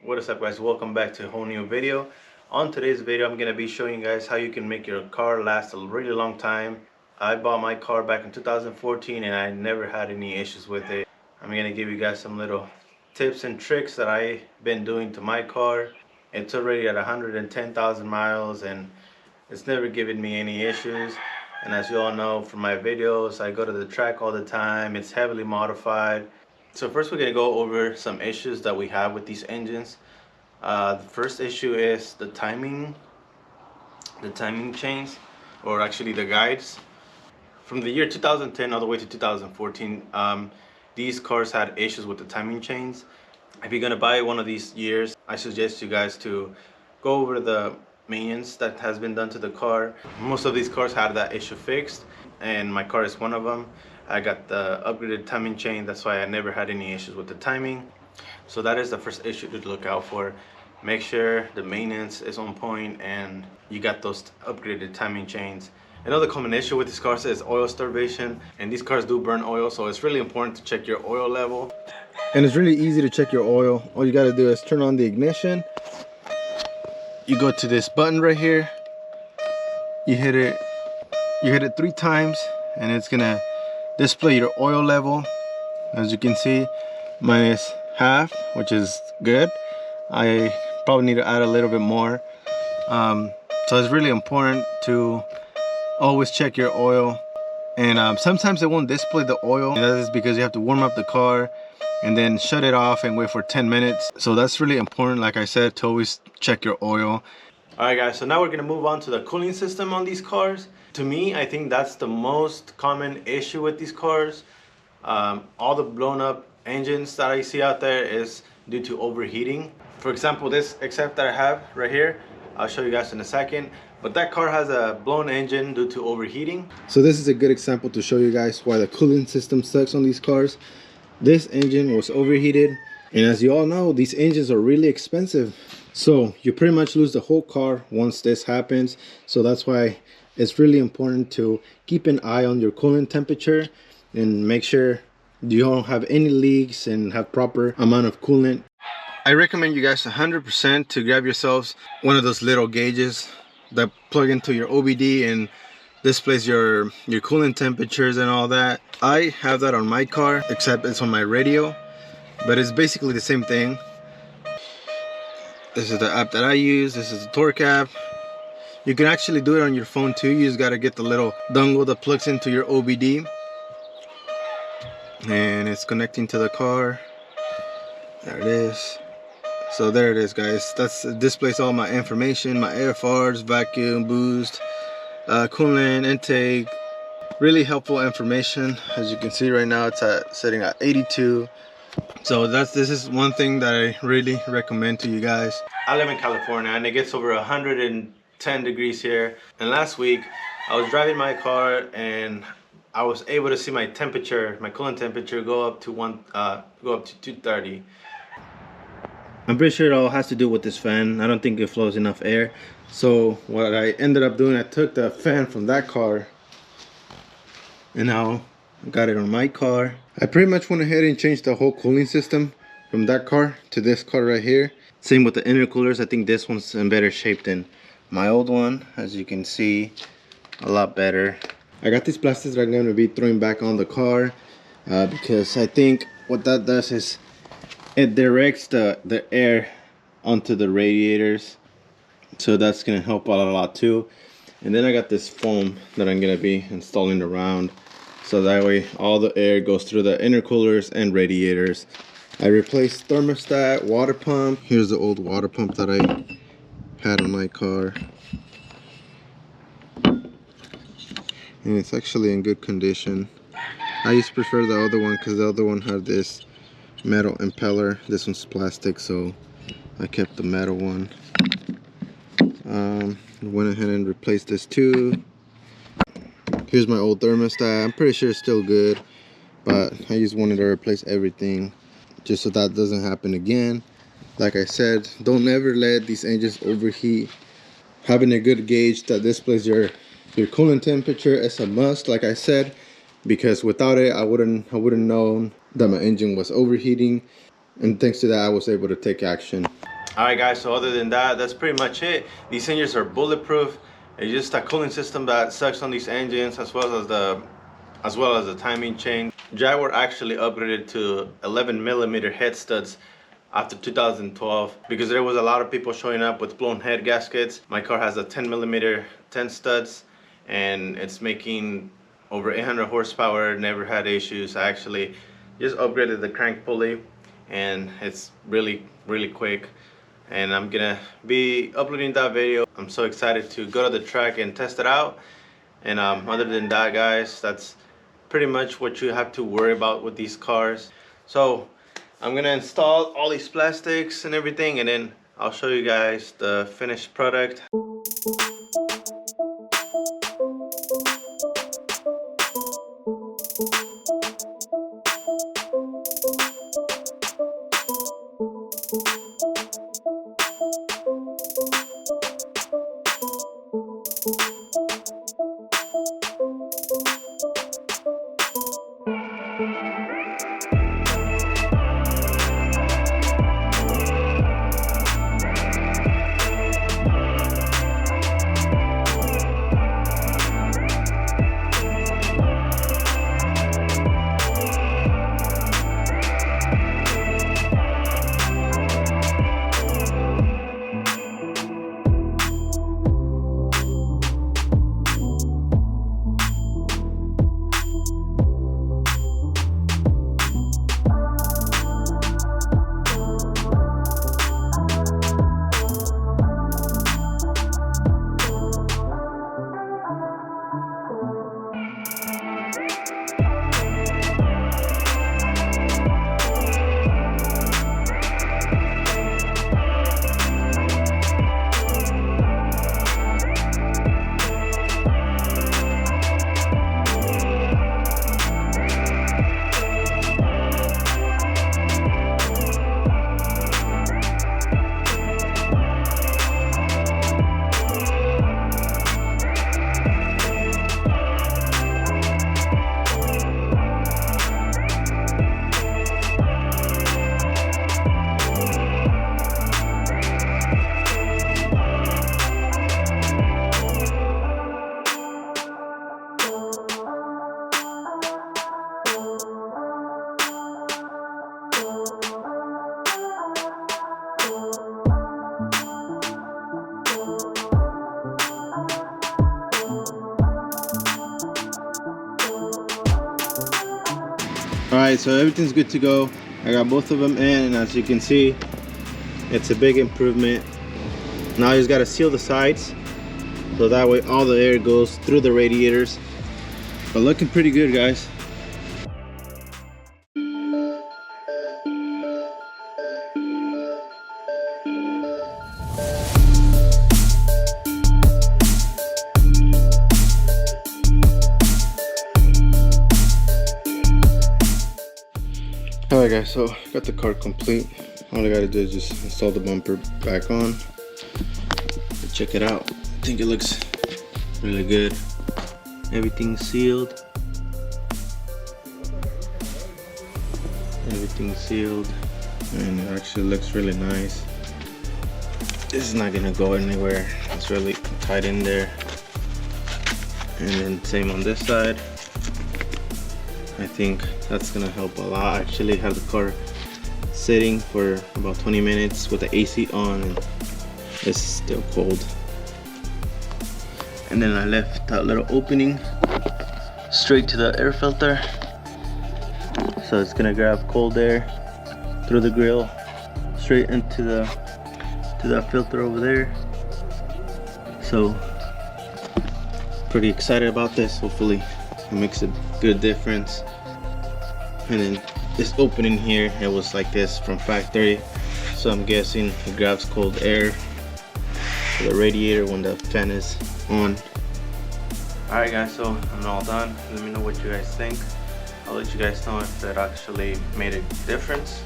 What is up, guys? Welcome back to a whole new video. On today's video, I'm gonna be showing you guys how you can make your car last a really long time. I bought my car back in 2014 and I never had any issues with it. I'm gonna give you guys some little tips and tricks that I've been doing to my car. It's already at 110,000 miles and it's never given me any issues. And as you all know from my videos, I go to the track all the time. It's heavily modified. So first we're going to go over some issues that we have with these engines. The first issue is the timing chains, or actually the guides. From the year 2010 all the way to 2014, these cars had issues with the timing chains. If you're going to buy one of these years, I suggest you guys to go over the maintenance that has been done to the car. Most of these cars had that issue fixed, and my car is one of them. I got the upgraded timing chain, that's why I never had any issues with the timing. So that is the first issue to look out for. Make sure the maintenance is on point and you got those upgraded timing chains. Another common issue with these cars is oil starvation, and these cars do burn oil, so it's really important to check your oil level. And it's really easy to check your oil. All you got to do is turn on the ignition. You go to this button right here. You hit it 3 times and it's gonna display your oil level. As you can see, mine is half, which is good. I probably need to add a little bit more. So it's really important to always check your oil. And sometimes it won't display the oil. And that is because you have to warm up the car and then shut it off and wait for 10 minutes. So that's really important, like I said, to always check your oil. Alright guys, so now we're going to move on to the cooling system on these cars. To me, I think that's the most common issue with these cars. All the blown up engines that I see out there is due to overheating. For example, this except that I have right here, I'll show you guys in a second. But that car has a blown engine due to overheating. So this is a good example to show you guys why the cooling system sucks on these cars. This engine was overheated, and as you all know, these engines are really expensive. So you pretty much lose the whole car once this happens. So that's why it's really important to keep an eye on your coolant temperature and make sure you don't have any leaks and have proper amount of coolant. I recommend you guys 100% to grab yourselves one of those little gauges that plug into your OBD and displays your coolant temperatures and all that. I have that on my car, except it's on my radio, but it's basically the same thing. This is the app that I use. This is the torque app. You can actually do it on your phone too. You just got to get the little dongle that plugs into your OBD, and it's connecting to the car. There it is. So there it is, guys. It displays all my information, my AFRs, vacuum, boost, coolant intake. Really helpful information. As you can see right now, it's sitting at 82. So this is one thing that I really recommend to you guys. I live in California and it gets over 110 degrees here. And last week I was driving my car and I was able to see my temperature, my coolant temperature, go up to 230. I'm pretty sure it all has to do with this fan. I don't think it flows enough air. So what I ended up doing, I took the fan from that car and now I got it on my car. I pretty much went ahead and changed the whole cooling system from that car to this car right here. Same with the intercoolers. I think this one's in better shape than my old one. As you can see, a lot better. I got these plastics that I'm going to be throwing back on the car because I think what that does is it directs the air onto the radiators. So that's going to help out a lot too. And then I got this foam that I'm going to be installing around, so that way all the air goes through the intercoolers and radiators. I replaced thermostat, water pump. Here's the old water pump that I had on my car. And it's actually in good condition. I used to prefer the other one because the other one had this metal impeller. This one's plastic, so I kept the metal one. Went ahead and replaced this too. Here's my old thermostat. I'm pretty sure it's still good, but I just wanted to replace everything just so that doesn't happen again. Like I said, don't ever let these engines overheat. Having a good gauge that displays your coolant temperature is a must, like I said, because without it I wouldn't known that my engine was overheating. And thanks to that, I was able to take action. Alright guys, so other than that, that's pretty much it. These engines are bulletproof. It's just a cooling system that sucks on these engines, as well as the timing chain. Jaguar actually upgraded to 11mm head studs after 2012 because there was a lot of people showing up with blown head gaskets. My car has a 10mm 10 studs and it's making over 800 horsepower, never had issues. I actually just upgraded the crank pulley and it's really quick, and I'm gonna be uploading that video. I'm so excited to go to the track and test it out. And other than that guys, that's pretty much what you have to worry about with these cars. So I'm gonna install all these plastics and everything, and then I'll show you guys the finished product. Alright, so everything's good to go. I got both of them in, and as you can see, it's a big improvement. Now you just gotta seal the sides, so that way all the air goes through the radiators. But looking pretty good, guys. Alright guys, so got the car complete. All I gotta do is just install the bumper back on. Check it out. I think it looks really good. Everything's sealed. Everything's sealed. And it actually looks really nice. This is not gonna go anywhere. It's really tight in there. And then same on this side. I think that's gonna help a lot. I actually have the car sitting for about 20 minutes with the AC on, and it's still cold. And then I left that little opening straight to the air filter, so it's gonna grab cold air through the grill straight into that filter over there. So pretty excited about this. Hopefully it makes a good difference. And then this opening here, it was like this from factory, so I'm guessing it grabs cold air to the radiator when the fan is on. Alright guys, so I'm all done. Let me know what you guys think. I'll let you guys know if it actually made a difference.